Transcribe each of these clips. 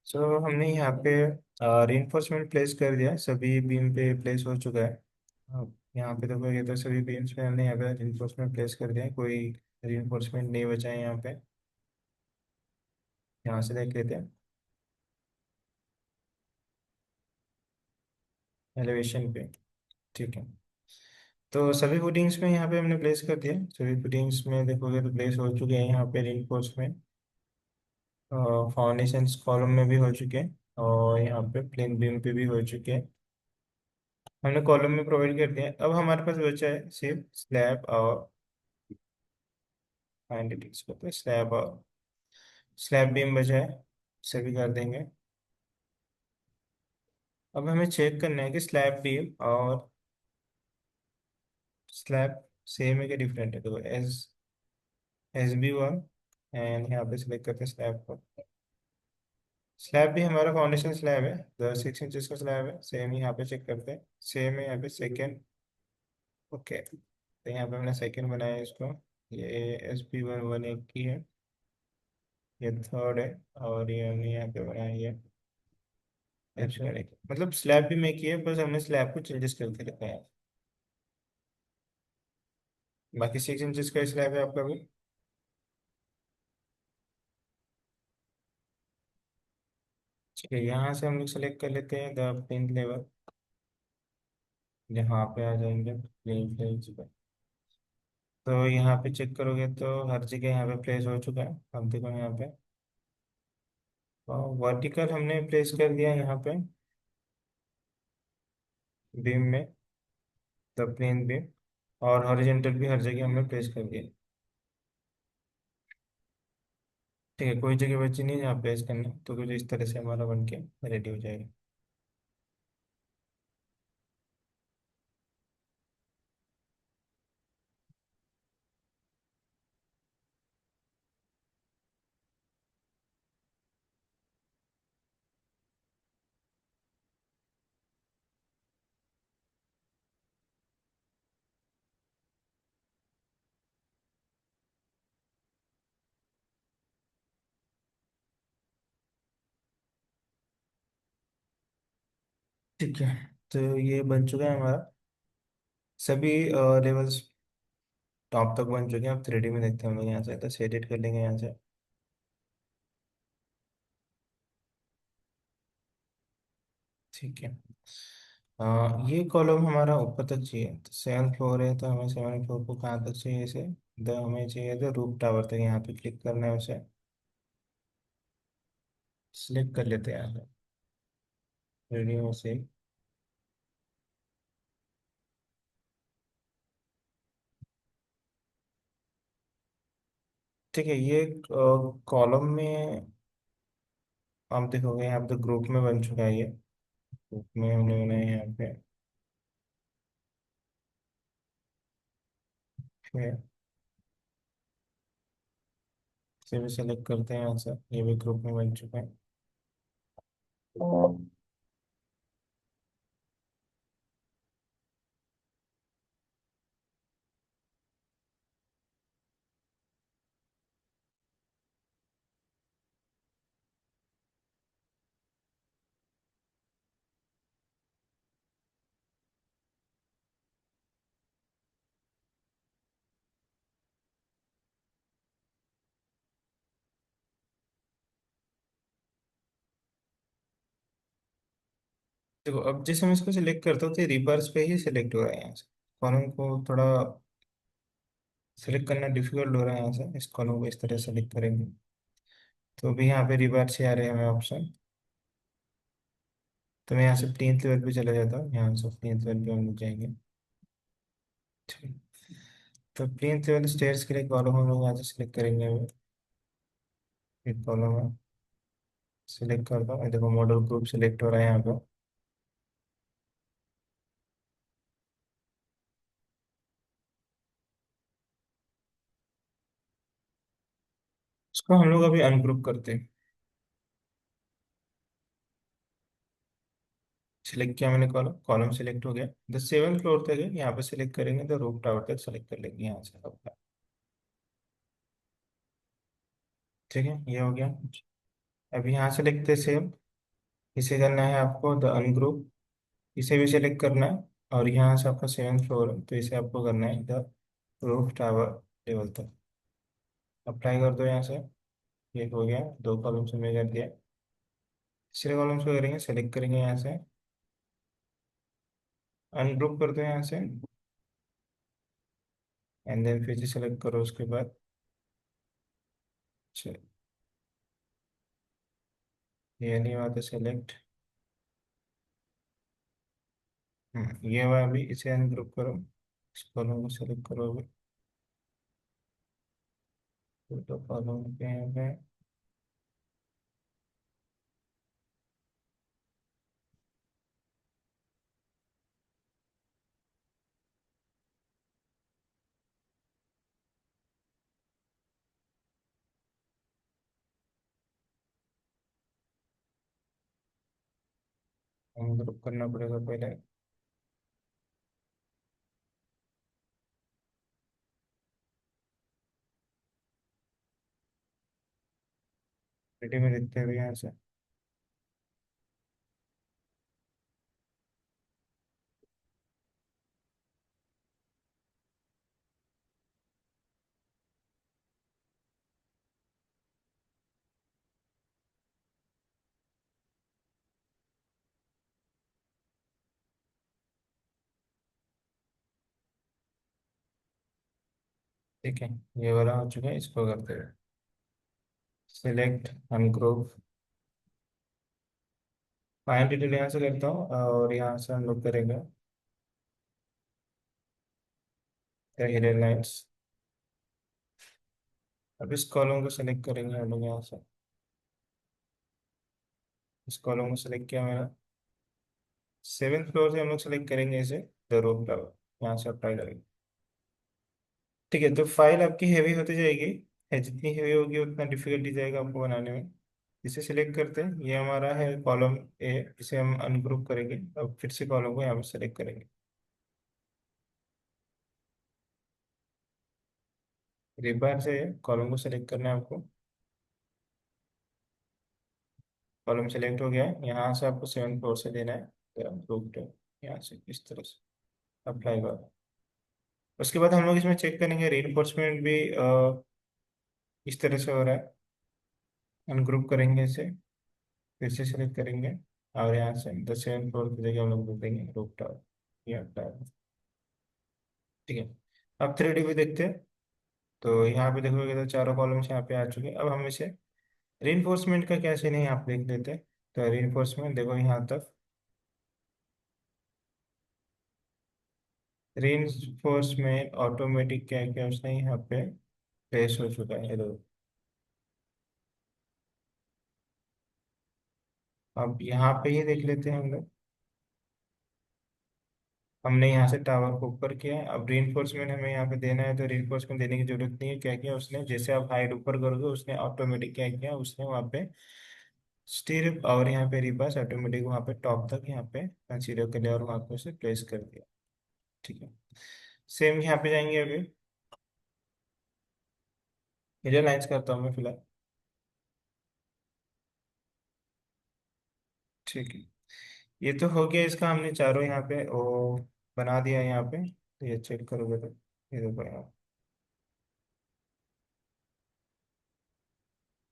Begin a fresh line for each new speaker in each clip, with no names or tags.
तो हमने यहाँ पे रीइंफोर्समेंट प्लेस कर दिया, सभी बीम पे प्लेस हो चुका है। अब यहाँ पे देखोगे तो सभी बीम्स पे हमने यहाँ पे रीइंफोर्समेंट प्लेस कर दिया है, कोई रीइंफोर्समेंट नहीं बचा है यहाँ पे। यहाँ से देख लेते हैं एलिवेशन पे। ठीक है, तो सभी फुटिंग्स में यहाँ पे हमने प्लेस कर दिया, सभी फुटिंग्स में देखोगे तो प्लेस हो चुके हैं यहाँ पे रीइंफोर्समेंट। फाउंडेशंस कॉलम में भी हो चुके हैं और यहाँ पे प्लेन बीम पे भी हो चुके हैं। हमने कॉलम में प्रोवाइड कर दिया है। अब हमारे पास बचा है सिर्फ स्लैब और फाइंड डिटेल्स को, तो स्लैब और स्लैब बीम बचा है, सभी कर देंगे। अब हमें चेक करना है कि स्लैब बीम और स्लैब सेम है कि डिफरेंट है। तो SB1 एंड यहाँ पे सिलेक्ट करते हैं स्लैब को। स्लैब भी हमारा फाउंडेशन स्लैब है, 6 इंचेस का स्लैब है, सेम यहाँ पे चेक करते हैं, सेम है यहाँ पे सेकेंड। ओके, तो यहाँ पे हमने सेकेंड बनाया है इसको। ये SB1 1 की है, ये थर्ड है, और ये हमने यहाँ पे बनाया है मतलब स्लैब भी मेक किया है, बस हमने स्लैब को चेंजेस करके रखा है। बाकी 6 इंचेस का स्लैब है आपका भी। ठीक है, यहाँ से हम लोग सेलेक्ट कर लेते हैं द प्लेन लेवल, यहाँ पे आ जाएंगे प्लेन फ्लेज पे। तो यहाँ पे चेक करोगे तो हर जगह यहाँ पे प्लेस हो चुका है। अब देखो यहाँ पे वर्टिकल हमने प्लेस कर दिया यहाँ पे बीम में, द प्लेन बीम, और हॉरिजॉन्टल भी हर जगह हमने प्लेस कर दिया। ठीक है, कोई जगह बची नहीं जहाँ प्लेस करना, तो कुछ इस तरह से हमारा बन के रेडी हो जाएगा। ठीक है, तो ये बन चुका है हमारा, सभी लेवल्स टॉप तक बन चुके हैं। अब 3D में देखते हैं हम लोग, यहाँ से तो एडिट कर लेंगे यहाँ से। ठीक है, ये कॉलम हमारा ऊपर तक चाहिए, तो 7th फ्लोर है, तो हमें 7th फ्लोर को कहाँ तक चाहिए इसे, हमें चाहिए तो रूफ टावर तक, यहाँ पे क्लिक करना है उसे, सिलेक्ट कर लेते हैं यहाँ पे रेडियो से। ठीक है, ये कॉलम में आप देखोगे यहाँ पे ग्रुप में बन चुका है, ये ग्रुप में हमने बनाया है यहाँ पे। फिर इसे भी सेलेक्ट करते हैं यहाँ से, ये भी ग्रुप में बन चुका है। देखो, अब जैसे मैं इसको सिलेक्ट करता हूँ तो रिवर्स पे ही सिलेक्ट हो रहा है यहाँ से। कॉलम को थोड़ा सेलेक्ट करना डिफिकल्ट हो रहा है यहाँ से, इस कॉलम को इस तरह सेलेक्ट करेंगे तो भी यहाँ पे रिवर्स से आ रहे हैं हमें ऑप्शन। तो मैं यहाँ से 10th लेवल पे चला जाता हूँ, यहाँ से 10th लेवल पे हम लोग जाएंगे। ठीक, तो 10th लेवल स्टेयर्स के लिए कॉलम हम लोग यहाँ से सिलेक्ट करेंगे अभी। एक कॉलम है, सिलेक्ट करता हूँ, ये देखो मॉडल ग्रुप सिलेक्ट हो रहा है यहाँ पे। इसको हम लोग अभी अनग्रुप करते हैं। सिलेक्ट किया मैंने कॉलम, कॉलम सिलेक्ट हो गया, 7th फ्लोर तक है, यहाँ पे सिलेक्ट करेंगे तो रूफ टावर तक सेलेक्ट कर लेंगे यहाँ से अपना। ठीक है, ये हो गया। अब यहाँ से लिखते सेम, इसे करना है आपको द अनग्रुप, इसे भी सिलेक्ट करना है। और यहाँ से आपका 7th फ्लोर है, तो इसे आपको करना है द रूफ टावर लेवल तक। अप्लाई कर दो यहाँ से। ये हो गया, 2 कॉलम्स में कर दिया। तीसरे कॉलम्स को करेंगे, सेलेक्ट करेंगे यहाँ से, अनग्रुप कर दो यहाँ से, एंड देन फिर से सेलेक्ट करो उसके बाद। अच्छा, ये नहीं हुआ तो सेलेक्ट, ये हुआ। अभी इसे अनग्रुप करो, इस कॉलम को सेलेक्ट करो अभी, तो कॉलम पे यहाँ पे अनग्रुप करना पड़ेगा पहले। रेडी में देखते हैं यहाँ से। ठीक है, ये वाला हो चुका है, इसको करते हैं सिलेक्ट अनग्रुप। फाइन डिटेल यहाँ से करता हूँ, और यहाँ से हम लोग करेंगे हिडन लाइन्स। अब इस कॉलम को सेलेक्ट करेंगे हम लोग यहाँ से, इस कॉलम को सेलेक्ट किया मेरा। 7th फ्लोर से हम लोग सेलेक्ट करेंगे इसे, द रूफ टावर, यहाँ से अप्लाई करेंगे। ठीक है, तो फाइल आपकी हैवी होती जाएगी, है जितनी हैवी होगी उतना डिफिकल्टी जाएगा आपको बनाने में। इसे सिलेक्ट करते हैं, ये हमारा है कॉलम ए, इसे हम अनग्रुप करेंगे। अब फिर से कॉलम को यहाँ पर सेलेक्ट करेंगे, रिबार से कॉलम को सेलेक्ट करना है आपको। कॉलम सेलेक्ट हो गया है, यहाँ से आपको 7th फ्लोर से देना है ग्रुप टू, यहाँ से इस तरह से अप्लाई करो। उसके बाद हम लोग इसमें चेक करेंगे रीइंफोर्समेंट भी इस तरह से हो रहा है। अनग्रुप करेंगे इसे, फिर से सेलेक्ट करेंगे, और यहाँ से द 7th फ्लोर की जगह हम लोग लिख देंगे रूफ टॉवर, ये अप्लाई। ठीक है, अब 3D भी देखते हैं। तो यहाँ पे देखोगे तो चारों कॉलम्स यहाँ पे आ चुके हैं। अब हम इसे रीइंफोर्समेंट का क्या सीन है यहाँ पे देख लेते हैं। तो रीइंफोर्समेंट देखो यहाँ तक, रीइंफोर्समेंट ऑटोमेटिक क्या क्या उसने यहाँ पे प्लेस हो चुका है, ये देखो। अब यहाँ पे ही देख लेते हैं हम लोग, हमने यहाँ से टावर को ऊपर किया है। अब रीइंफोर्समेंट हमें यहाँ पे देना है, तो रीइंफोर्समेंट देने की जरूरत नहीं है। क्या किया उसने, जैसे आप हाइट ऊपर करोगे उसने ऑटोमेटिक क्या किया, उसने वहाँ पे स्टीरिप और यहाँ पे रिबास ऑटोमेटिक वहाँ पे टॉप तक यहाँ पे कंसीडर कर लिया, और वहाँ पे उसे प्लेस कर दिया। ठीक है, सेम यहाँ पे जाएंगे अभी, इधर लाइन्स करता हूँ मैं फिलहाल। ठीक है, ये तो हो गया इसका, हमने चारों यहाँ पे ओ बना दिया है यहाँ पे। तो ये चेक करोगे तो ये देखो यहाँ,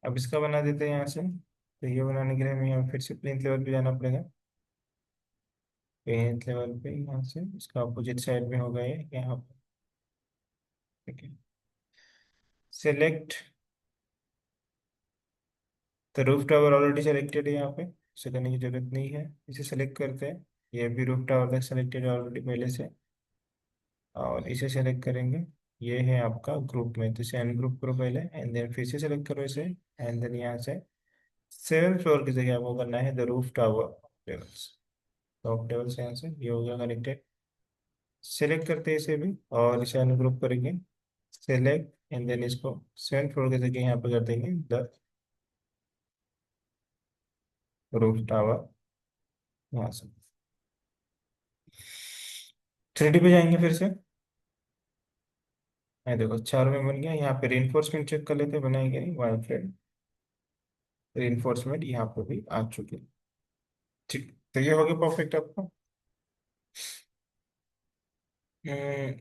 अब इसका बना देते हैं यहाँ से। तो ये बनाने के लिए हमें यहाँ फिर से प्लेन लेवल पे जाना पड़ेगा। प्लेन लेवल पे यहाँ से इसका अपोजिट साइड में होगा ये यहाँ पे। ठीक है, सेलेक्ट, तो रूफ टावर ऑलरेडी सेलेक्टेड है यहाँ पे, इसे करने की जरूरत नहीं है। इसे सेलेक्ट करते हैं, ये भी रूफ टावर तक सेलेक्टेड है ऑलरेडी पहले से, और इसे सेलेक्ट करेंगे। ये है आपका ग्रुप में, तो इसे अनग्रुप करो पहले, एंड देन फिर से सेलेक्ट करो इसे, एंड देन यहाँ से 7th फ्लोर की जगह आपको करना है the roof tower tables. Top tables यहाँ से ये हो गया कनेक्टेड। सेलेक्ट करते हैं इसे भी, और इसे अनग्रुप करेंगे, सेलेक्ट, एंड देन इसको 7th फ्लोर की जगह यहाँ पे कर देंगे द रूफ टावर, यहाँ से 3D पे जाएंगे फिर से। ये देखो चारों में बन गया। यहाँ पे रेनफोर्समेंट चेक कर लेते हैं बनाएंगे नहीं, वाइट रेड। रिइंफोर्समेंट यहाँ पे भी आ चुके हैं। ठीक, तो ये हो गया परफेक्ट आपका।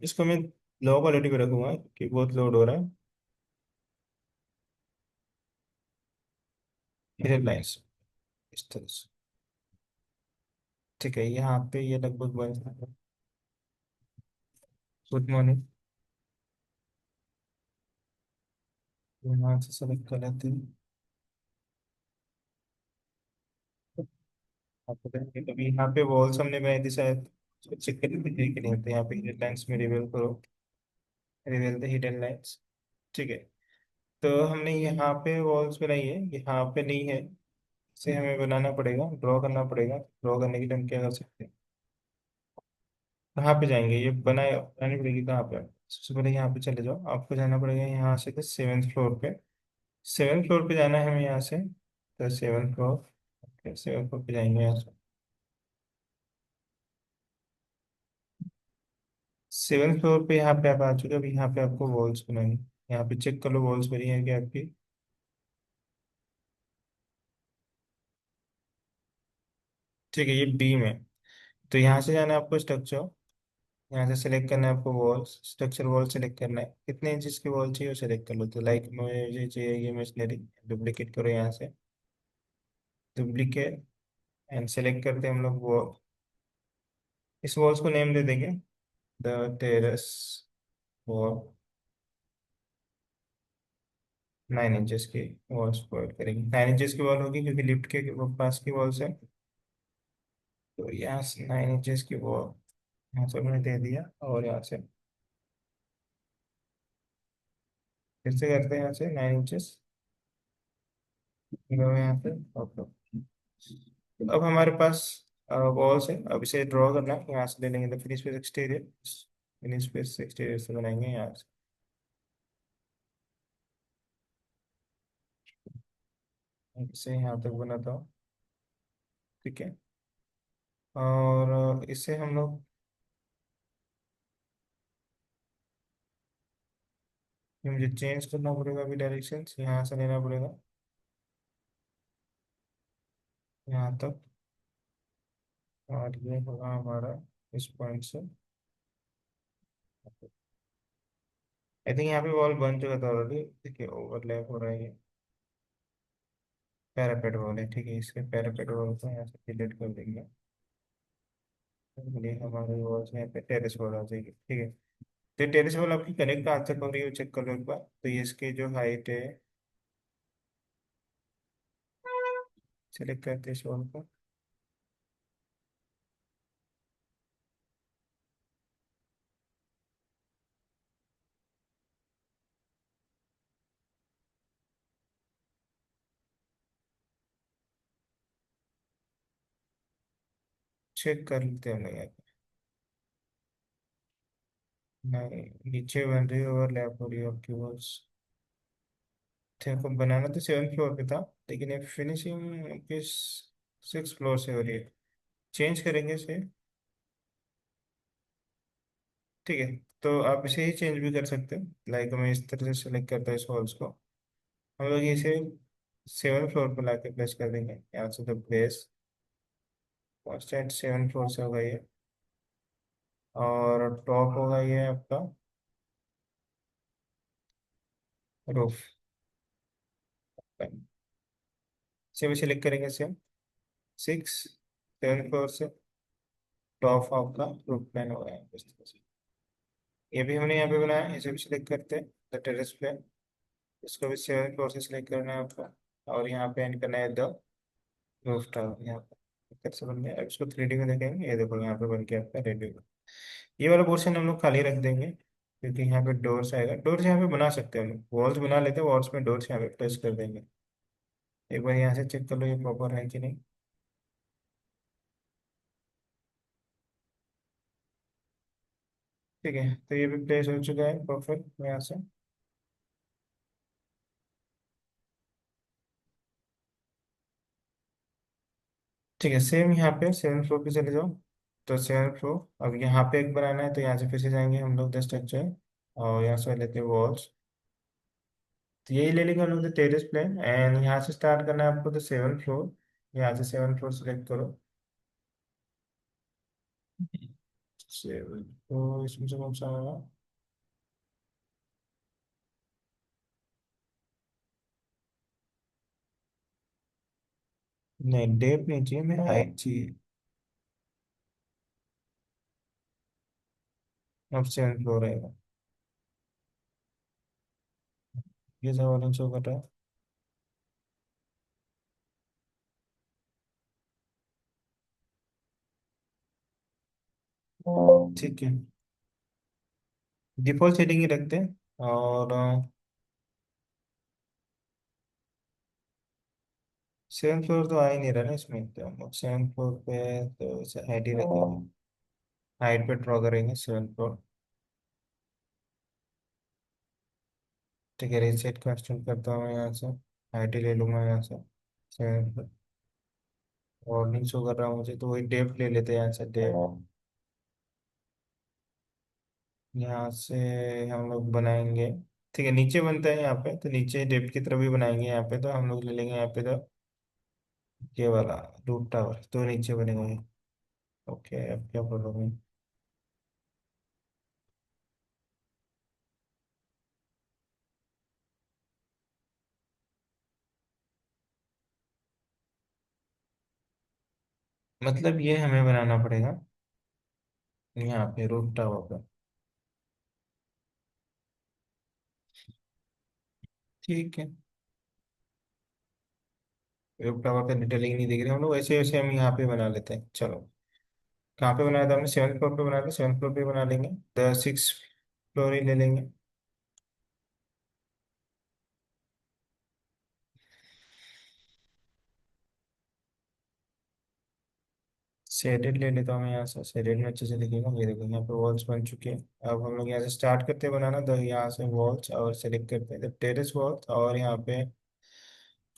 इसको मैं लो क्वालिटी पे रखूंगा कि बहुत लोड हो रहा है। हिडन लाइंस इस तरह से। ठीक है, यहाँ पे ये लगभग बन जाएगा। Good morning. यहाँ से सेलेक्ट कर लेते हैं। आपको कहेंगे कभी यहाँ पे वॉल्स हमने बनाई थी शायद, चेक कर लीजिए कि नहीं होते। यहाँ पे हिडन लाइंस में रिवील करो, रिवील द हिडन लाइंस। ठीक है, तो हमने यहाँ पे वॉल्स बनाई है, यहाँ पे नहीं है। इसे हमें बनाना पड़ेगा, ड्रॉ करना पड़ेगा। ड्रॉ करने के लिए हम क्या कर सकते हैं, कहाँ पे जाएंगे, ये बनानी पड़ेगी कहाँ पे। सबसे पहले यहाँ पे चले जाओ, आपको जाना पड़ेगा यहाँ से 7th फ्लोर पे। 7th फ्लोर पे जाना है हमें यहाँ से, तो 7th फ्लोर। 7th फ्लोर पे जाएंगे यहाँ से। 7th फ्लोर पे यहाँ पे आप आ चुके हो। अभी यहाँ पे आपको वॉल्स बनानी, यहाँ पे चेक कर लो वॉल्स बनी है क्या आपकी। ठीक है, ये बी में। तो यहाँ से जाना है आपको स्ट्रक्चर। यहाँ से सेलेक्ट करना है आपको वॉल्स, स्ट्रक्चर वॉल सेलेक्ट करना है। कितने इंचेस की वॉल चाहिए वो सेलेक्ट कर लो। तो लाइक मुझे चाहिए ये मशीनरी, डुप्लीकेट करो यहाँ से, डुप्लीकेट, एंड सेलेक्ट करते हैं हम लोग वो। इस वॉल्स को नेम दे देंगे द टेरेस वॉल। 9 इंचेस की वॉल्स प्रोवाइड करेंगे। 9 इंचेस की वॉल होगी क्योंकि लिफ्ट के वो पास की वॉल्स है। तो यहाँ से 9 इंचेस की वॉल यहाँ से मैंने दे दिया, और यहाँ से फिर से करते हैं यहाँ से 9 इंचेस यहाँ पे। और अब हमारे पास वॉल्स है। अब इसे ड्रॉ करना है, यहाँ से ले लेंगे तो finish page exterior. Finish page exterior से बनाएंगे यहाँ से। इसे यहाँ तक बनाता हूँ। ठीक है, और इसे हम लोग, ये मुझे चेंज करना पड़ेगा अभी डायरेक्शन, यहाँ से लेना पड़ेगा यहाँ तक। और ये होगा हमारा इस पॉइंट से। आई थिंक यहाँ पे वॉल बन चुका था ऑलरेडी। देखिए ओवरलैप हो रहा है ये। पैरापेट वॉल है, ठीक है, इसके पैरापेट वॉल को यहाँ से डिलीट कर देंगे। ये हमारे वॉल्स यहाँ पे टेरेस वॉल आ जाएगी। ठीक है, तो टेरेस वॉल आपकी कनेक्ट कहाँ तक हो रही है चेक कर लो एक बार। तो ये इसकी जो हाइट है, सेलेक्ट करते हैं इस वॉल को। चेक कर लेते हैं हम लोग यहाँ पे। नहीं, नीचे बन रही है, ओवरलैप हो रही है आपकी वॉल्स। देखो बनाना तो 7th फ्लोर पे था, लेकिन ये फिनिशिंग किस 6th फ्लोर से हो रही है। चेंज करेंगे इसे। ठीक है, तो आप इसे ही चेंज भी कर सकते हैं। लाइक मैं इस तरह से सेलेक्ट करता हूँ इस वॉल्स को। हम लोग इसे 7th फ्लोर पर ला के प्लेस कर देंगे यहाँ से। तो प्लेस कॉन्स्टेंट 7th फ्लोर से होगा ये। और टॉप होगा ये आपका रूफ। इसे भी सिलेक्ट करेंगे सेम 7th फ्लोर से। टॉप आपका रूफ प्लान होगा यहाँ पे इस तरह से। ये भी हमने यहाँ पे बनाया, इसे भी सिलेक्ट करते हैं द टेरेस प्लान। इसको भी 7th फ्लोर से सिलेक्ट करना है आपका। और यहाँ पे एंड करना है द रूफ टॉप। यहाँ पे कैसे बन गया, अब इसको 3D में देखेंगे। ये देखो यहाँ पे बन के आपका रेडी। ये वाला पोर्शन हम लोग खाली रख देंगे क्योंकि यहाँ पे डोर्स आएगा। डोर्स यहाँ पे बना सकते हैं हम लोग, वॉल्स बना लेते हैं, वॉल्स में डोर्स यहाँ पे प्लेस कर देंगे। एक बार यहाँ से चेक कर लो ये प्रॉपर है कि नहीं। ठीक है, तो ये भी प्लेस हो चुका है परफेक्ट यहाँ से। ठीक है, सेम यहाँ पे 7th फ्लोर पे चले जाओ। तो 7th फ्लोर, अब यहाँ पे एक बनाना है, तो यहाँ से फिर से जाएंगे हम लोग द स्ट्रक्चर, और यहाँ से लेते हैं वॉल्स। तो यही ले लेंगे हम लोग, टेरेस प्लेन, एंड यहाँ से स्टार्ट करना है आपको, तो 7th फ्लोर। यहाँ से 7th फ्लोर सेलेक्ट करो। 7 तो इसमें से कौन सा होगा? नहीं, डेप नहीं चाहिए, मैं हाइट चाहिए। अब 7th फ्लोर रहेगा। ये सब ऑरेंज शो कर रहा है। ठीक है, डिफॉल्ट सेटिंग ही रखते हैं। और 7th फ्लोर तो आ ही नहीं रहा ना इसमें, तो हम लोग 7th फ्लोर पे तो इसे हाइट ही रखेंगे। हाइट पे ड्रॉ करेंगे 7th फ्लोर। ठीक है, रीसेट को एक्सटेंड करता हूँ मैं यहाँ से। हाइट ही ले लूंगा यहाँ से 7th। और नहीं शो कर रहा हूँ मुझे, तो वही डेप्थ ले लेते हैं यहाँ से, डेप्थ। यहाँ से हम लोग बनाएंगे। ठीक है, नीचे बनता है यहाँ पे, तो नीचे डेप्थ की तरफ भी बनाएंगे यहाँ पे, तो हम लोग ले लेंगे यहाँ पे तो ये वाला रूफ टावर, तो नीचे बनेगा ये। ओके, अब क्या प्रॉब्लम है? मतलब ये हमें बनाना पड़ेगा यहाँ पे रूफ टावर पर। ठीक है, रूफ टावर का डिटेलिंग नहीं दिख रही हम लोग, वैसे वैसे हम यहाँ पे बना लेते हैं, चलो। कहाँ पे बनाया था हमने? 7th फ्लोर पे बना था, 7th फ्लोर पे बना लेंगे। 6th फ्लोर ही ले लेंगे। शेडेड ले लेता हूँ मैं यहाँ से, शेडेड में अच्छे से दिखेगा। ये देखो यहाँ पे वॉल्स बन चुके हैं। अब हम लोग यहाँ से स्टार्ट करते हैं बनाना, तो यहाँ से वॉल्स और सेलेक्ट करते हैं, तो टेरेस वॉल्स, और यहाँ पे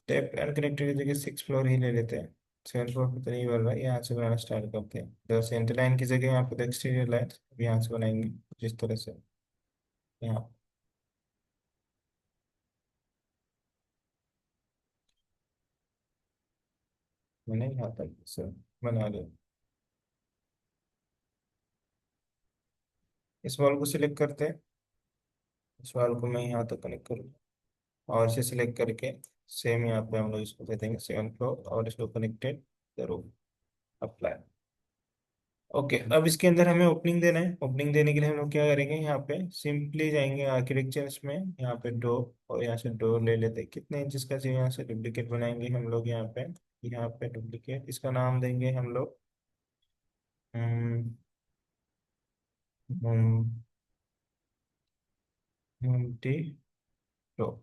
टेप एंड कनेक्टेड की जगह 6th फ्लोर ही ले लेते हैं। 7th फ्लोर पे तो नहीं बन रहा है, यहाँ से बनाना स्टार्ट करते हैं। द सेंटर लाइन की जगह यहाँ पे एक्सटीरियर लाइन यहाँ से बनाएंगे, जिस तरह से यहाँ। मैंने यहाँ तक सर बना लिया। इस वॉल को सिलेक्ट करते हैं। इस वॉल को मैं यहाँ तक कनेक्ट करूँ, और इसे सिलेक्ट करके सेम यहाँ पे हम लोग इसको दे देंगे 7th फ्लोर, और इसको कनेक्टेड करो, अप्लाई। ओके, अब इसके अंदर हमें ओपनिंग देना है। ओपनिंग देने के लिए हम लोग क्या करेंगे, यहाँ पे सिंपली जाएंगे आर्किटेक्चर्स में, यहाँ पे डोर, और यहाँ से डोर ले लेते हैं। कितने इंचेस का चाहिए, यहाँ से डुप्लीकेट बनाएंगे हम लोग यहाँ पे। यहाँ पे डुप्लीकेट, इसका नाम देंगे हम लोग टी डोर।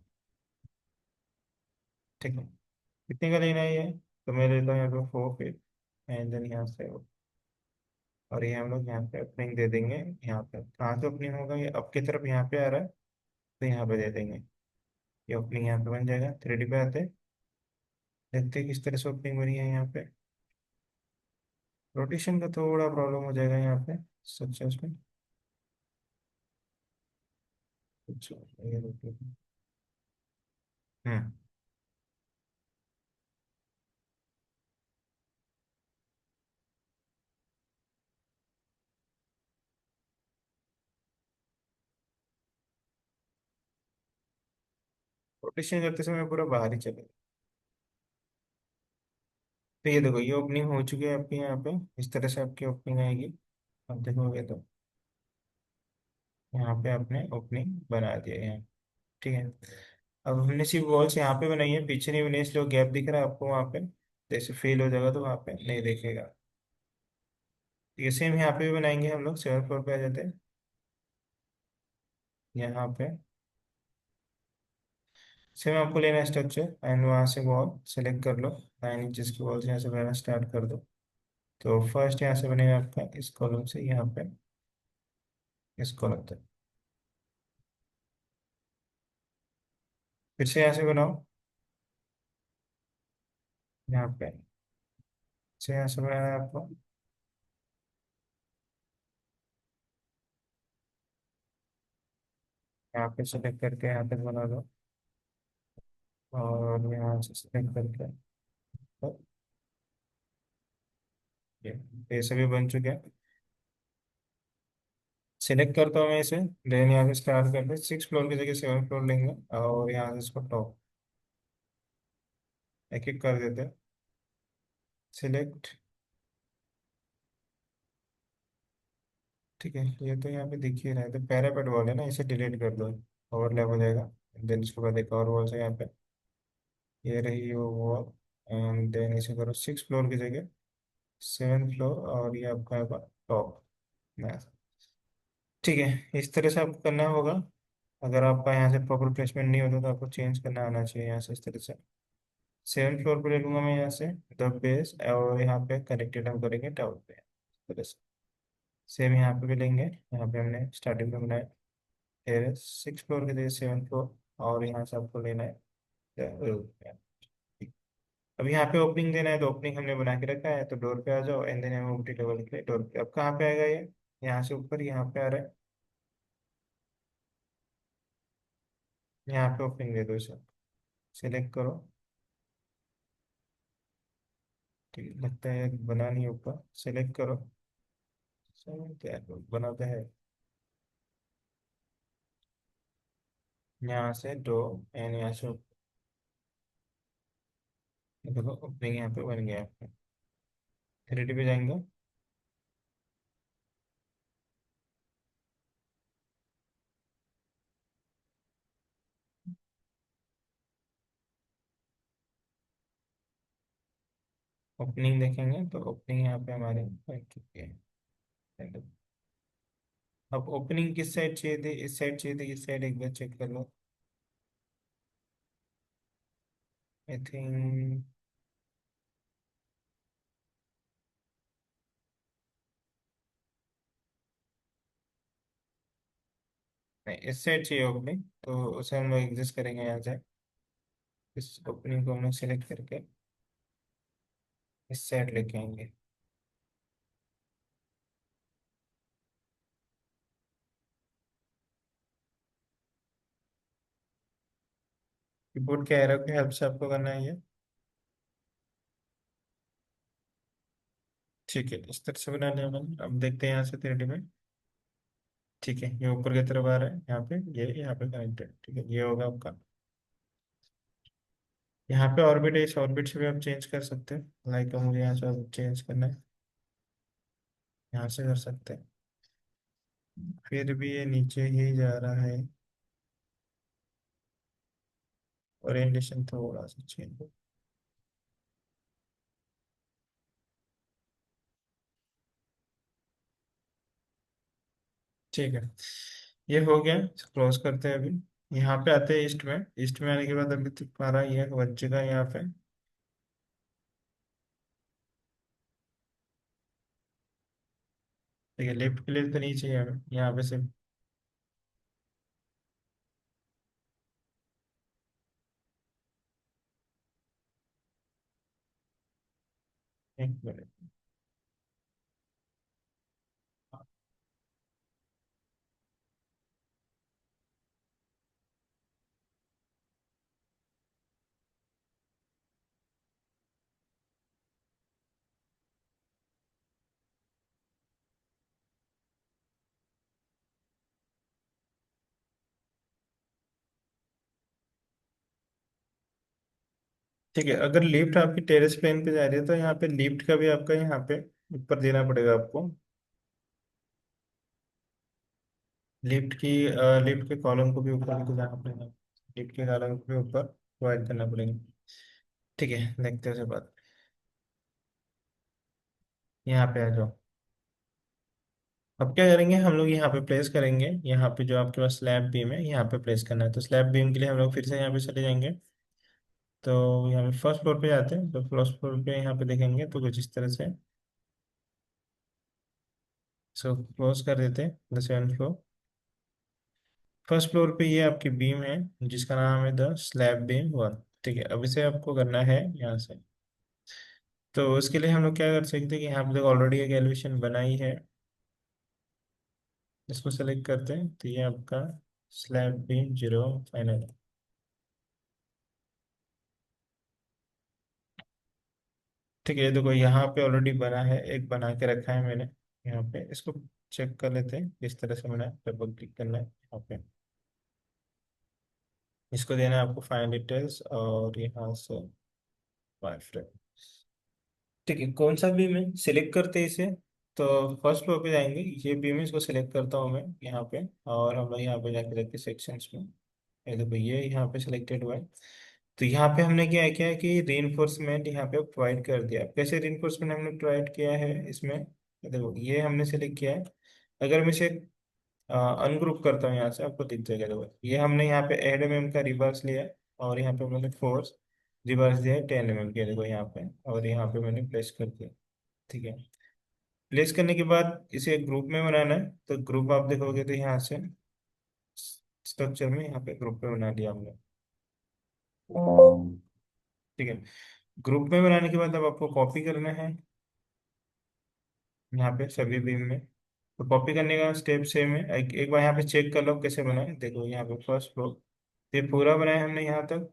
ठीक है, कितने का लेना है ये? तो मैं लेता हूँ यहाँ पे 4 फीट, एंड देन यहाँ से, और ये हम लोग यहाँ पे ओपनिंग दे देंगे। यहाँ पे कहाँ से ओपनिंग होगा, ये अप की तरफ यहाँ पे आ रहा है, तो यहाँ पे दे देंगे। ये ओपनिंग यहाँ पे बन जाएगा। 3D पे आते हैं, देखते हैं किस तरह से ओपनिंग बनी है यहाँ पे। रोटेशन का थोड़ा प्रॉब्लम हो जाएगा यहाँ पे स्ट्रक्चर्स में। अच्छा, ये rotation। हम्म रोटेशन करते समय पूरा बाहर ही चले। तो ये देखो, ये ओपनिंग हो चुकी है आपके यहाँ पे, इस तरह से आपकी ओपनिंग आएगी। अब देखोगे तो यहाँ पे आपने ओपनिंग बना दिया है। ठीक है, अब हमने सिर्फ वॉल्स यहाँ पे बनाई है, पीछे नहीं बनाई, इसलिए गैप दिख रहा है आपको वहाँ पे। जैसे फेल हो जाएगा तो वहाँ पे नहीं देखेगा। ये सेम यहाँ पे भी बनाएंगे हम लोग। 7th फ्लोर पे आ जाते हैं, यहाँ पे सेम आपको लेना है स्ट्रक्चर, एंड वहाँ से वॉल सेलेक्ट कर लो। 9 इंचेस की वॉल यहाँ से बनाना स्टार्ट कर दो। तो फर्स्ट यहाँ से बनेगा आपका इस कॉलम से, यहाँ पे इस कॉलम तक। फिर से यहाँ से बनाओ, यहाँ पे से यहाँ से बनाना है आपको। यहाँ पे सेलेक्ट करके यहाँ तक बना दो। और यहाँ से सेलेक्ट करके तो ये सभी बन चुके हैं। सिलेक्ट करता हूँ मैं इसे। देन यहाँ से स्टार्ट करते हैं, 6 फ्लोर की जगह 7 फ्लोर लेंगे और यहाँ से इसको टॉप एक एक कर देते हैं। सिलेक्ट। ठीक है, ये तो यहाँ पे दिख ही रहा है, तो पैरापेट वॉल है ना, इसे डिलीट कर दो, ओवरलैप हो जाएगा। देन इसके बाद एक और वॉल से यहाँ पे, ये रही वो वॉल। एंड देन इसे करो 6 फ्लोर की जगह 7 फ्लोर, और ये आपका है टॉप। ठीक है, इस तरह से आपको करना होगा। अगर आपका यहाँ से प्रॉपर प्लेसमेंट नहीं होता तो आपको चेंज करना आना चाहिए यहाँ से इस तरह से। 7 फ्लोर पे ले लूंगा मैं यहाँ से द बेस, और यहाँ पे कनेक्टेड हम करेंगे टावर पे इस तरह से। सेम यहाँ पे भी लेंगे, यहाँ पे हमने स्टार्टिंग में बनाया। फिर 6 फ्लोर के जगह 7 फ्लोर, और यहाँ से आपको लेना है roof। अब यहाँ पे ओपनिंग देना है, तो ओपनिंग हमने बना के रखा है, तो डोर पे आ जाओ एंड देन एम्प्टी लेवल के डोर पे। अब कहाँ पे आएगा ये? यहाँ से ऊपर यहाँ पे आ रहा है, यहाँ पे ओपनिंग दे दो इसे। सिलेक्ट करो। ठीक है, लगता है बना नहीं ऊपर, सिलेक्ट करो। बनाते हैं यहाँ से दो, एंड यहाँ से देखो ओपनिंग यहाँ पे बन गया। 3D पे जाएंगे। ओपनिंग देखेंगे तो ओपनिंग यहाँ पे हमारे बन चुकी है। अब ओपनिंग किस साइड चाहिए थी? इस साइड चाहिए थी, इस साइड एक बार चेक कर लो। आई थिंक नहीं, इस साइड चाहिए ओपनिंग, तो उसे हम लोग एग्जिस्ट करेंगे यहाँ से। इस ओपनिंग को हम लोग सेलेक्ट करके इस साइड लेके आएंगे। कीबोर्ड के एरो की हेल्प से आपको करना है ये। ठीक है, इस तरह से बना लिया मैंने। अब देखते हैं यहाँ से 3D में। ठीक है, ये ऊपर की तरफ आ रहा है, यहाँ पे ये यहाँ पे कनेक्टेड। ठीक है, ये होगा आपका। यहाँ पे ऑर्बिट है, इस ऑर्बिट से भी आप चेंज कर सकते हैं। लाइक मुझे यहाँ से चेंज करना है, यहाँ से कर सकते हैं। फिर भी ये नीचे ही जा रहा है, ओरिएंटेशन थोड़ा सा चेंज। ठीक है, ये हो गया। क्लोज करते हैं अभी। यहाँ पे आते हैं ईस्ट में। ईस्ट में आने के बाद अभी तक हमारा ये बचेगा यहाँ पे। ठीक है, लेफ्ट के लिए तो नहीं चाहिए हमें, यहाँ पे सिर्फ एक मिनट। ठीक है, अगर लिफ्ट आपकी टेरेस प्लेन पे जा रही है तो यहाँ पे लिफ्ट का भी आपका यहाँ पे ऊपर देना पड़ेगा आपको। लिफ्ट के कॉलम को भी ऊपर लेके जाना पड़ेगा। लिफ्ट के कॉलम को भी ऊपर प्रोवाइड करना पड़ेगा। ठीक है, देखते हैं उसके बाद। यहाँ पे आ जाओ। अब क्या करेंगे हम लोग, यहाँ पे प्लेस करेंगे। यहाँ पे जो आपके पास स्लैब बीम है, यहाँ पे प्लेस करना है, तो स्लैब बीम के लिए हम लोग फिर से यहाँ पे चले जाएंगे। तो यहाँ पे फर्स्ट फ्लोर पे जाते हैं, तो फर्स्ट फ्लोर पे यहाँ पे देखेंगे तो कुछ इस तरह से। सो क्लोज कर देते हैं the 7th floor. First floor पे ये आपकी बीम है, जिसका नाम है द स्लैब बीम 1। ठीक है, अब इसे आपको करना है यहाँ से। तो उसके लिए हम लोग क्या कर सकते हैं कि यहाँ पे ऑलरेडी एक एलिवेशन बनाई है, इसको सेलेक्ट करते हैं, तो ये आपका स्लैब बीम 0 फाइनल। ठीक है, ये देखो यहाँ पे ऑलरेडी बना है, एक बना के रखा है मैंने। यहाँ पे इसको चेक कर लेते हैं किस तरह से बना है। डबल क्लिक करना है यहाँ पे, इसको देना है आपको फाइल डिटेल्स और यहाँ से वाई फ्रेम। ठीक है, कौन सा बीम है सिलेक्ट करते हैं इसे। तो फर्स्ट फ्लोर पे जाएंगे, ये बीम है, इसको सिलेक्ट करता हूँ मैं यहाँ पे। और हम लोग यहाँ पे जाके देखते हैं सेक्शंस में। ये देखो ये यहाँ पे सिलेक्टेड हुआ है। तो यहाँ पे हमने क्या किया है कि रीइंफोर्समेंट यहाँ पे प्रोवाइड कर दिया। कैसे रीइंफोर्समेंट हमने प्रोवाइड किया है इसमें, ये देखो ये हमने सिलेक्ट किया है। अगर मैं इसे अनग्रुप करता हूँ यहाँ से, आपको दिख जाएगा। देखो ये हमने यहाँ पे 8 mm का रिवर्स लिया है, और यहाँ पे मैंने फोर्स रिवर्स दिया है 10 mm के, देखो यहाँ पे, और यहाँ पे मैंने प्लेस कर दिया। ठीक है, प्लेस करने के बाद इसे ग्रुप में बनाना है। तो ग्रुप आप देखोगे तो यहाँ से स्ट्रक्चर में यहाँ पे ग्रुप में बना लिया हमने। ठीक है, ग्रुप में बनाने के बाद अब आपको कॉपी करना है यहाँ पे सभी बीम में। तो कॉपी करने का स्टेप सेम है। एक बार यहाँ पे चेक कर लो कैसे बना है। देखो यहाँ पे फर्स्ट फ्लोर ये पूरा बनाया हमने यहाँ तक।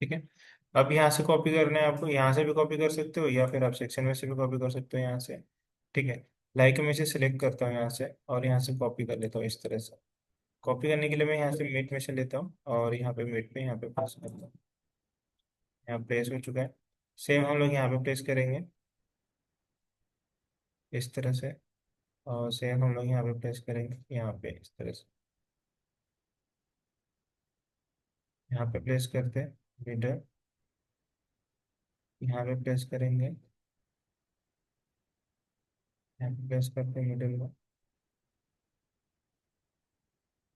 ठीक है, अब यहाँ से कॉपी करना है आपको, यहाँ से भी कॉपी कर सकते हो, या फिर आप सेक्शन में से भी कॉपी कर सकते हो यहाँ से। ठीक है, लाइक में से सिलेक्ट करता हूँ यहाँ से, और यहाँ से कॉपी कर लेता हूँ इस तरह से। कॉपी करने के लिए मैं यहाँ से मेट में से लेता हूँ, और यहाँ पे मेट पे यहाँ पे प्लेस करता हूँ। यहाँ प्लेस हो चुका है। सेम हम लोग यहाँ पे प्लेस करेंगे इस तरह से, और सेम हम लोग यहाँ पे प्लेस करेंगे यहाँ पे इस तरह से। यहाँ पे प्लेस करते हैं मीटर, यहाँ पे प्लेस करेंगे, यहाँ पे प्लेस करते हैं मिडल में,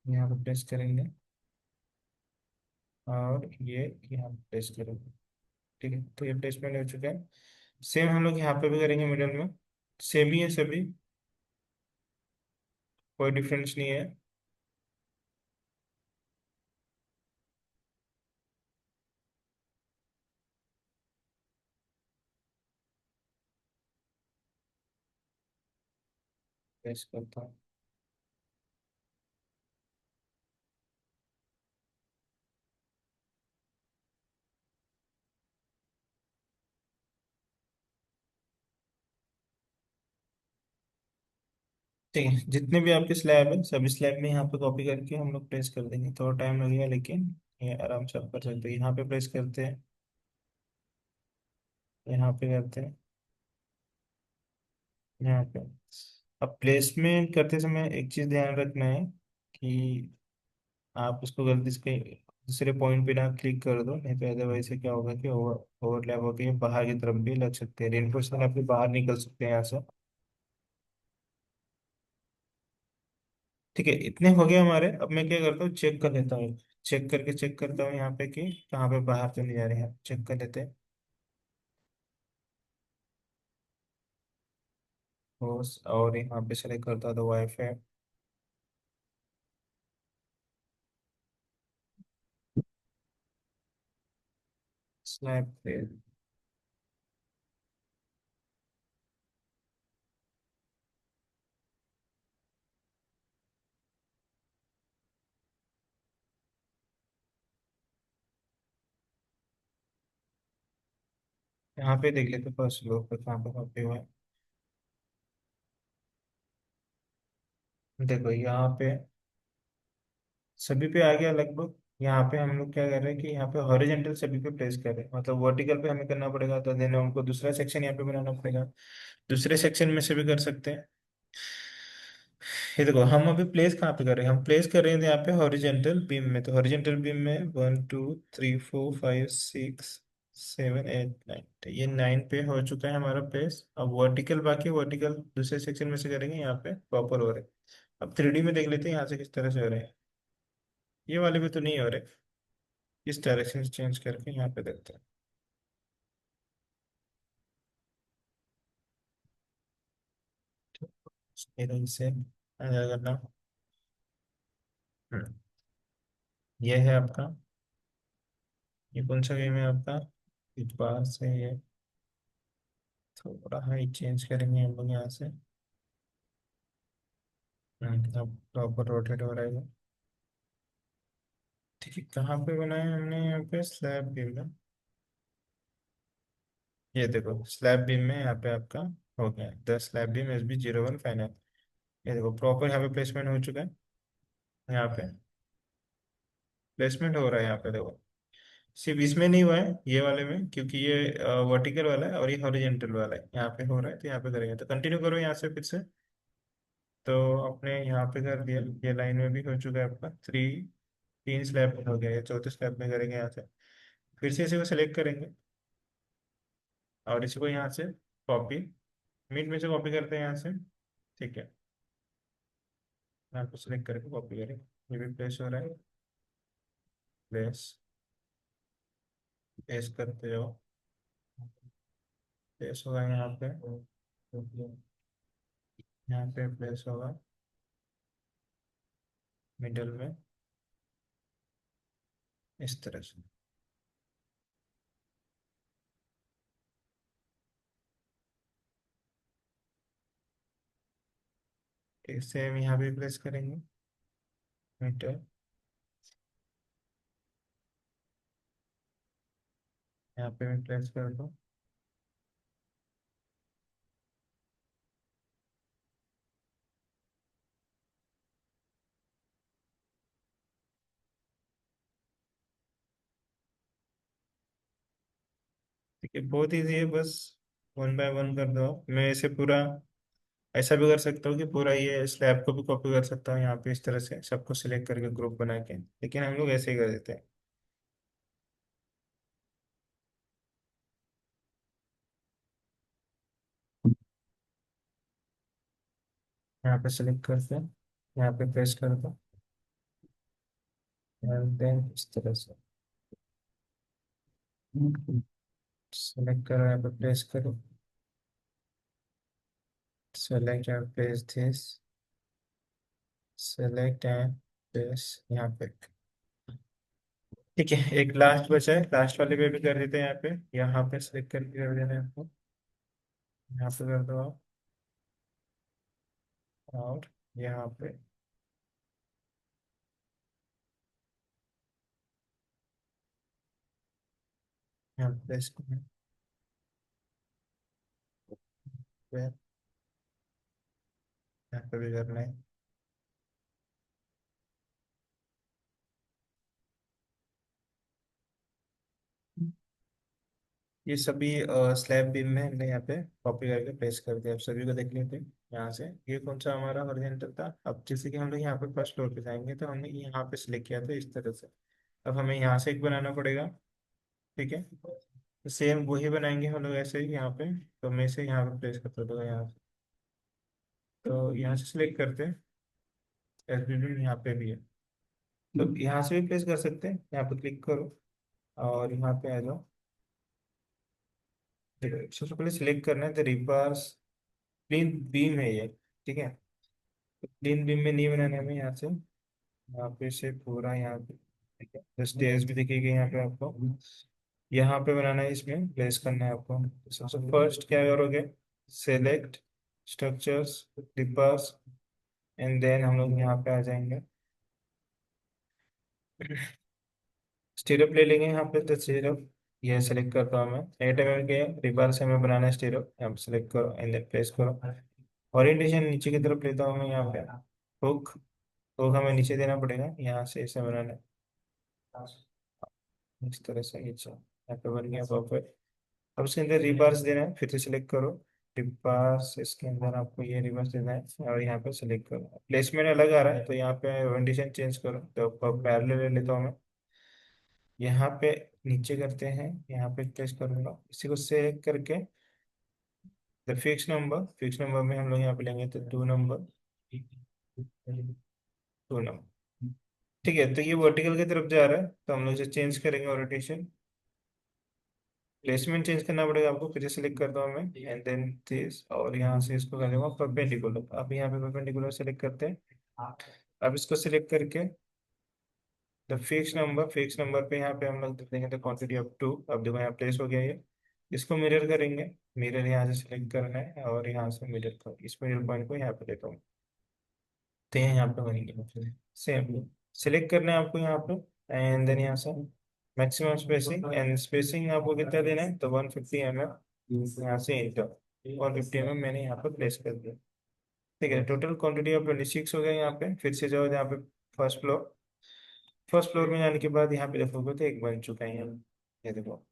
यहाँ पे प्लेस करेंगे, और ये यहाँ पे प्लेस करेंगे। ठीक है, तो ये प्लेसमेंट हो चुका है। सेम हम लोग यहाँ पे भी करेंगे मिडल में। सेम ही है सभी, कोई डिफरेंस नहीं है। प्लेस करता हूँ। ठीक है, जितने भी आपके स्लैब है सभी स्लैब में यहाँ पे कॉपी करके हम लोग प्लेस कर देंगे। थोड़ा टाइम लगेगा, लेकिन ये आराम से आप कर सकते हैं। यहाँ पे प्लेस करते हैं, यहाँ पे करते हैं, यहाँ पे। अब प्लेसमेंट करते समय एक चीज़ ध्यान रखना है कि आप उसको गलती से कहीं दूसरे पॉइंट पे ना क्लिक कर दो, नहीं तो अदरवाइज से क्या होगा कि ओवरलैप होकर ये बाहर की तरफ भी लग सकते हैं, रेनफोर्समेंट आपके बाहर निकल सकते हैं यहाँ से। ठीक है, इतने हो गए हमारे। अब मैं क्या करता हूँ, चेक कर लेता हूँ। चेक करता हूँ यहाँ पे कि कहाँ पे बाहर तो नहीं जा रहे हैं, चेक कर लेते हैं। और यहाँ पे सेलेक्ट करता तो वाईफाई स्नैप पे। यहाँ पे देख लेते फर्स्ट फ्लोर पर कहाँ पे कॉपी हुआ है। देखो यहाँ पे सभी पे आ गया लगभग। यहाँ पे हम लोग क्या कर रहे हैं कि यहाँ पे हॉरिजेंटल सभी पे प्लेस कर रहे हैं, मतलब वर्टिकल पे हमें करना पड़ेगा, तो देन हमको दूसरा सेक्शन यहाँ पे बनाना पड़ेगा। दूसरे सेक्शन में से भी कर सकते हैं। ये देखो हम अभी प्लेस कहाँ पे कर रहे हैं, हम प्लेस कर रहे हैं यहाँ पे हॉरिजेंटल बीम में। तो हॉरिजेंटल बीम में 1 2 3 4 5 6 7 8 9, तो ये 9 पे हो चुका है हमारा प्लेस। अब वर्टिकल, बाकी वर्टिकल दूसरे सेक्शन में से करेंगे, यहाँ पे प्रॉपर हो रहे हैं। अब 3D में देख लेते हैं यहाँ से किस तरह से हो रहे हैं। ये वाले भी तो नहीं हो रहे, इस डायरेक्शन से चेंज करके यहाँ पे देखते हैं। इधर से करना। हम्म, ये है आपका, ये कौन सा गेम है आपका, इस बार से ये थोड़ा हाइट चेंज करेंगे हम लोग यहाँ से। अब प्रॉपर रोटेट हो रहा है। ठीक है, कहाँ पे बनाया हमने? यहाँ पे स्लैब बीम में। ये देखो स्लैब बीम में यहाँ पे आपका हो गया 10 स्लैब बीम SB01 फाइनल। ये देखो प्रॉपर यहाँ पे प्लेसमेंट हो चुका है। यहाँ पे प्लेसमेंट हो रहा है, यहाँ पे देखो। सिर्फ इसमें नहीं हुआ है, ये वाले में, क्योंकि ये वर्टिकल वाला है और ये हॉरिजेंटल वाला है। यहाँ पे हो रहा है तो यहाँ पे करेंगे, तो कंटिन्यू करो यहाँ से फिर से। तो अपने यहाँ पे कर दिया, ये लाइन में भी हो चुका है आपका 3 स्लैब हो गया, ये चौथे स्लैब में करेंगे यहाँ से। फिर से इसी को सिलेक्ट करेंगे और इसी को यहाँ से कॉपी, मिड में से कॉपी करते हैं यहाँ से। ठीक है, यहाँ पे सिलेक्ट करके कॉपी करेंगे। ये भी प्लेस हो रहा है, प्लेस प्लेस करते जाओ। प्लेस होगा यहाँ पे, यहाँ पे प्लेस होगा मिडल में, इस तरह से। एक सेम यहाँ पे प्लेस करेंगे मिडल। यहाँ पे भी प्लेस कर दो। ठीक है, बहुत ईजी है, बस 1 बाय 1 कर दो। मैं इसे पूरा ऐसा भी कर सकता हूँ कि पूरा ये स्लैब को भी कॉपी कर सकता हूँ यहाँ पे, इस तरह से सबको सिलेक्ट करके ग्रुप बना के, लेकिन हम लोग ऐसे ही कर देते हैं। यहाँ पे सिलेक्ट करते हैं, यहाँ पे प्रेस कर दो, एंड देन इस तरह से सेलेक्ट करो, यहाँ पे प्रेस करो, select and place this, select and place यहाँ पे। ठीक है, एक लास्ट बचा है, लास्ट वाले पे भी कर देते हैं। यहाँ पे सेलेक्ट करके कर देना है आपको, यहाँ पे कर दो आप। और यहाँ पे यहाँ पे प्लेस करना है, यहाँ पे भी करना है। ये सभी स्लैब बीम में हमने यहाँ पे कॉपी करके पेस्ट कर दिया। आप सभी को देख लेते हैं यहाँ से। ये कौन सा हमारा हॉरिजॉन्टल था? अब जैसे कि हम लोग यहाँ पे फर्स्ट फ्लोर पे जाएंगे तो हमने यहाँ पे सिलेक्ट किया था इस तरह से। अब हमें यहाँ से एक बनाना पड़ेगा। ठीक है, तो सेम वही बनाएंगे हम लोग ऐसे ही यहाँ पे। तो मैं इसे यहाँ पे प्लेस करता दूंगा यहाँ से। तो यहाँ से सिलेक्ट करते हैं, एसबीबी यहाँ पे भी है, तो यहाँ से भी प्लेस कर सकते हैं। यहाँ पे क्लिक करो और यहाँ पे आ जाओ। देखो सबसे पहले सिलेक्ट करना है द रिबार्स प्लेन बीम है ये। ठीक है, प्लेन बीम में नहीं बनाना है हमें। यहाँ से यहाँ पे से पूरा यहाँ पे, ठीक है, तो स्टेयर्स भी दिखेगी यहाँ पे आपको। यहाँ पे बनाना है, इसमें प्लेस करना है आपको। तो सबसे फर्स्ट क्या करोगे? Select structures, differs, and then हम लोग यहाँ पे आ जाएंगे। स्टीरअप ले लेंगे यहाँ पे, तो स्टीरअप ये सेलेक्ट करता हूँ मैं। 8 mm के रिबार से हमें बनाना है स्टीरअप। यहाँ पे सेलेक्ट करो एंड देन प्लेस करो। ओरिएंटेशन नीचे की तरफ लेता हूँ मैं यहाँ पे। हुक, हुक हमें नीचे देना पड़ेगा, यहाँ से ऐसे बनाना है इस तरह से। नीचे यहाँ पे बन गया परफेक्ट। अब इसके अंदर रिबार्स देना है, फिर से सिलेक्ट करो रिबार्स। इसके अंदर आपको ये रिबार्स देना है और यहाँ पे सिलेक्ट करो। प्लेसमेंट अलग आ रहा है तो यहाँ पे ओरिएंटेशन चेंज करो। तो पैरेलल ले लेता हूँ मैं, यहाँ पे नीचे करते हैं, यहाँ पे प्लेस करूंगा। इसी को सेलेक्ट करके द फिक्स नंबर में हम लोग यहाँ पे लेंगे तो 2 नंबर, 2 नंबर। ठीक है, तो ये वर्टिकल की तरफ जा रहा है तो हम लोग इसे चेंज करेंगे ओरिएंटेशन। प्लेसमेंट चेंज करना पड़ेगा आपको, फिर सेलेक्ट करता हूँ मैं एंड देन दिस, और यहाँ से इसको कर दूंगा परपेंडिकुलर। अब यहाँ पे परपेंडिकुलर सेलेक्ट करते हैं। अब इसको सिलेक्ट करके द फिक्स नंबर पे यहाँ पे हम लोग दे देंगे द क्वांटिटी ऑफ 2। अब देखो यहाँ प्लेस हो गया ये। इसको मिरर करेंगे, मिरर यहाँ से सिलेक्ट करना है और यहाँ से मिरर को, इस मिरर पॉइंट को यहाँ पे लेता हूँ। तो ये यहाँ पे बनेंगे सेम। सिलेक्ट करना है आपको यहाँ पे एंड देन यहाँ से मैक्सिमम स्पेसिंग, एंड स्पेसिंग आपको कितना देना है, तो 150 mm यहाँ से इंटर 150 mm मैंने यहाँ पर प्लेस कर दिया। ठीक है, टोटल क्वांटिटी ऑफ 26 हो गया। यहाँ पे फिर से जाओ यहाँ पे फर्स्ट फ्लोर। फर्स्ट फ्लोर में जाने के बाद यहाँ पे देखोगे तो एक बन चुका है यहाँ, ये देखो।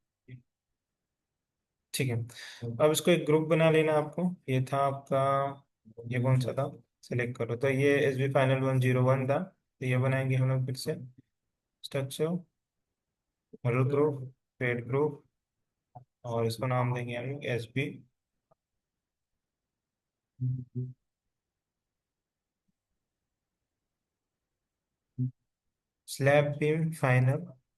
ठीक है, अब इसको एक ग्रुप बना लेना आपको। ये था आपका, ये कौन सा था, सेलेक्ट करो। तो ये SB Final 101 था, तो ये बनाएंगे हम लोग फिर से। Structure, model group, paid group, और इसको नाम देंगे हम लोग SB स्लैब बीम फाइनल